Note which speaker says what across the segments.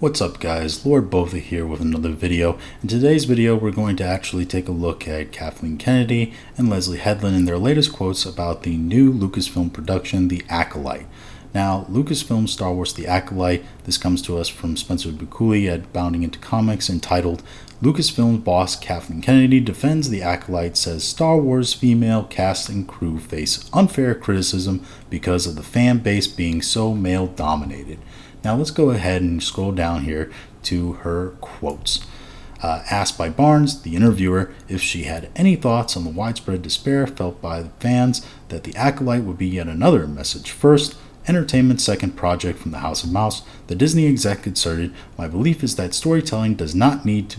Speaker 1: What's up guys, Lord Botha here with another video. In today's video we're going to actually take a look at Kathleen Kennedy and Leslye Headland and their latest quotes about the new Lucasfilm production, The Acolyte. Now, Lucasfilm Star Wars The Acolyte, this comes to us from Spencer Bukuli at Bounding Into Comics, entitled Lucasfilm's boss Kathleen Kennedy defends The Acolyte, says Star Wars female cast and crew face unfair criticism because of the fan base being so male dominated. Now let's go ahead and scroll down here to her quotes. Asked by Barnes, the interviewer, if she had any thoughts on the widespread despair felt by the fans that The Acolyte would be yet another message first, entertainment second project from the House of Mouse, the Disney exec asserted, "My belief is that storytelling does need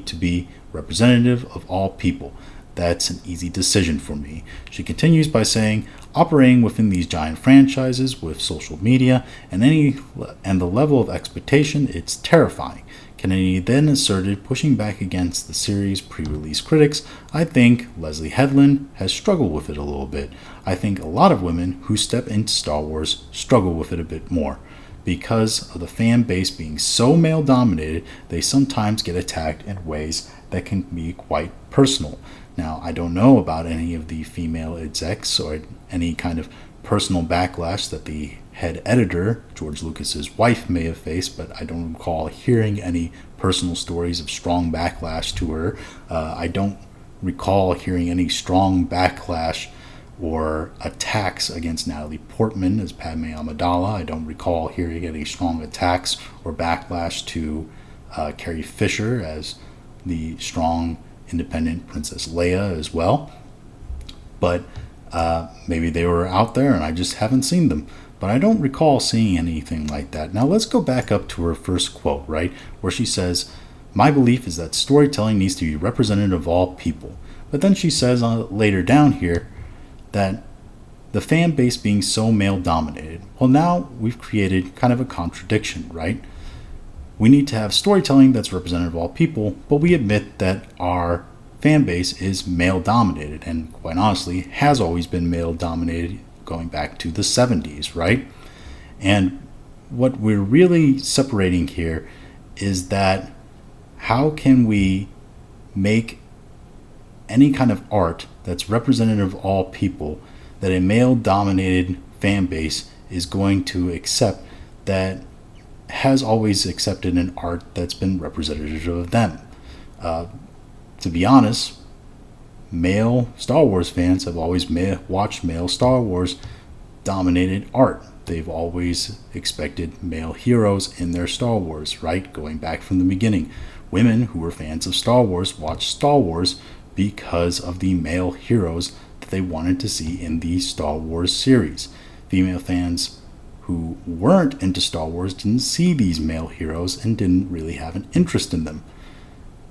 Speaker 1: to be representative of all people. That's an easy decision for me." She continues by saying, operating within these giant franchises with social media and the level of expectation, it's terrifying. Kennedy then asserted, pushing back against the series' pre-release critics, "I think Leslye Headland has struggled with it a little bit. I think a lot of women who step into Star Wars struggle with it a bit more. Because of the fan base being so male-dominated, they sometimes get attacked in ways that can be quite personal." Now, I don't know about any of the female execs or any kind of personal backlash that the head editor, George Lucas's wife, may have faced, but I don't recall hearing any personal stories of strong backlash to her. I don't recall hearing any strong backlash or attacks against Natalie Portman as Padme Amidala. I don't recall hearing any strong attacks or backlash to Carrie Fisher as the strong independent Princess Leia as well. But maybe they were out there and I just haven't seen them. But I don't recall seeing anything like that. Now let's go back up to her first quote, right? Where she says, "My belief is that storytelling needs to be representative of all people." But then she says later down here that the fan base being so male dominated. Well, now we've created kind of a contradiction, right? We need to have storytelling that's representative of all people, but we admit that our fan base is male dominated and quite honestly has always been male dominated going back to the 70s, right? And what we're really separating here is that how can we make any kind of art that's representative of all people that a male dominated fan base is going to accept, that has always accepted an art that's been representative of them. To be honest, male Star Wars fans have always watched male Star Wars dominated art. They've always expected male heroes in their Star Wars, right? Going back from the beginning. Women who were fans of Star Wars watched Star Wars because of the male heroes that they wanted to see in the Star Wars series. Female fans who weren't into Star Wars didn't see these male heroes and didn't really have an interest in them.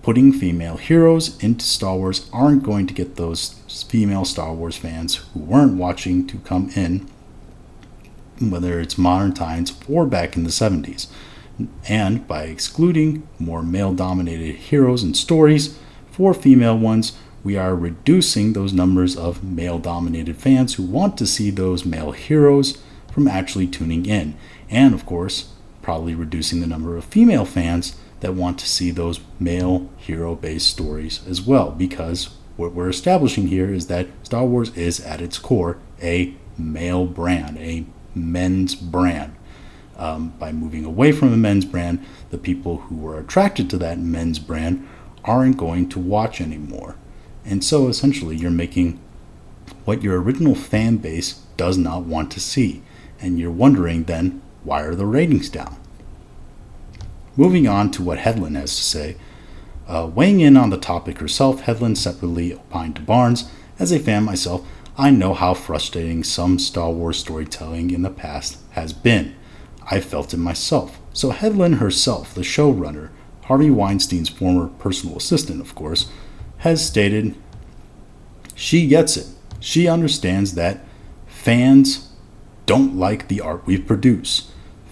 Speaker 1: Putting female heroes into Star Wars aren't going to get those female Star Wars fans who weren't watching to come in, whether it's modern times or back in the 70s. And by excluding more male-dominated heroes and stories for female ones, we are reducing those numbers of male-dominated fans who want to see those male heroes from actually tuning in, and of course probably reducing the number of female fans that want to see those male hero based stories as well, because what we're establishing here is that Star Wars is at its core a male brand, a men's brand. By moving away from a men's brand, the people who were attracted to that men's brand aren't going to watch anymore, and so essentially you're making what your original fan base does not want to see. And you're wondering then, why are the ratings down? Moving on to what Headland has to say. Weighing in on the topic herself, Headland separately opined to Barnes, "As a fan myself, I know how frustrating some Star Wars storytelling in the past has been. I felt it myself." So Headland herself, the showrunner, Harvey Weinstein's former personal assistant, of course, has stated she gets it. She understands that fans don't like the art we produce.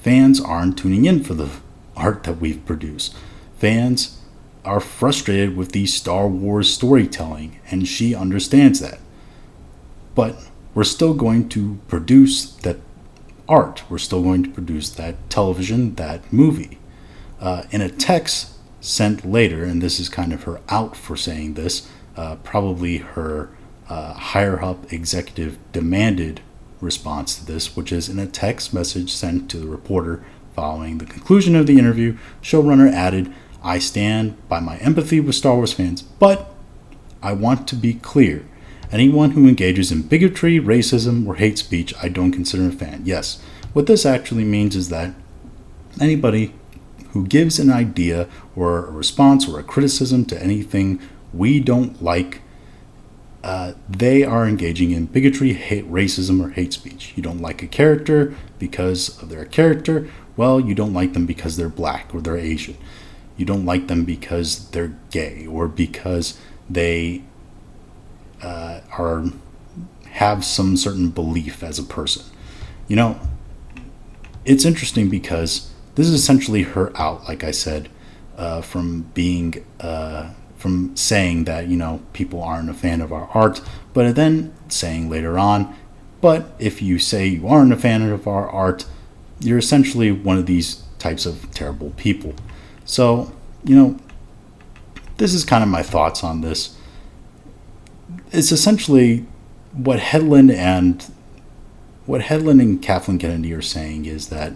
Speaker 1: Fans aren't tuning in for the art that we've produced. Fans are frustrated with the Star Wars storytelling, and she understands that. But we're still going to produce that art. We're still going to produce that television, that movie. In a text sent later, and this is kind of her out for saying this, probably her higher up executive demanded response to this, which is in a text message sent to the reporter following the conclusion of the interview, showrunner added, "I stand by my empathy with Star Wars fans, but I want to be clear. Anyone who engages in bigotry, racism, or hate speech, I don't consider a fan." Yes, what this actually means is that anybody who gives an idea or a response or a criticism to anything we don't like, they are engaging in bigotry, hate, racism, or hate speech. You don't like a character because of their character, well, you don't like them because they're black or they're Asian. You don't like them because they're gay or because they have some certain belief as a person. You know, it's interesting because this is essentially her out, like I said, from saying that, you know, people aren't a fan of our art, but then saying later on, but if you say you aren't a fan of our art, you're essentially one of these types of terrible people. So, you know, this is kind of my thoughts on this. It's essentially what Headland and Kathleen Kennedy are saying is that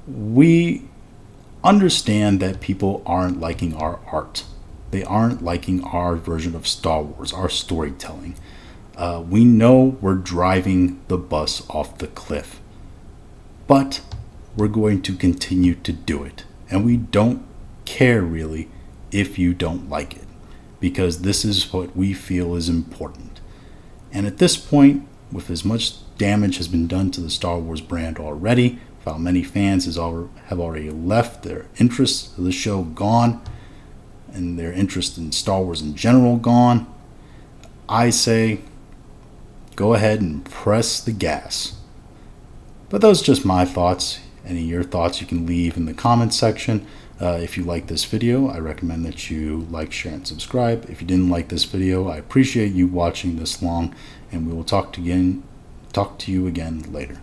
Speaker 1: we understand that people aren't liking our art. They aren't liking our version of Star Wars, our storytelling. We know we're driving the bus off the cliff, but we're going to continue to do it. And we don't care really if you don't like it, because this is what we feel is important. And at this point, with as much damage has been done to the Star Wars brand already, while many fans have already left, their interest of the show gone, and their interest in Star Wars in general gone, I say go ahead and press the gas. But those are just my thoughts. Any of your thoughts you can leave in the comments section. If you like this video, I recommend that you like, share, and subscribe. If you didn't like this video, I appreciate you watching this long, and we will talk to you again later.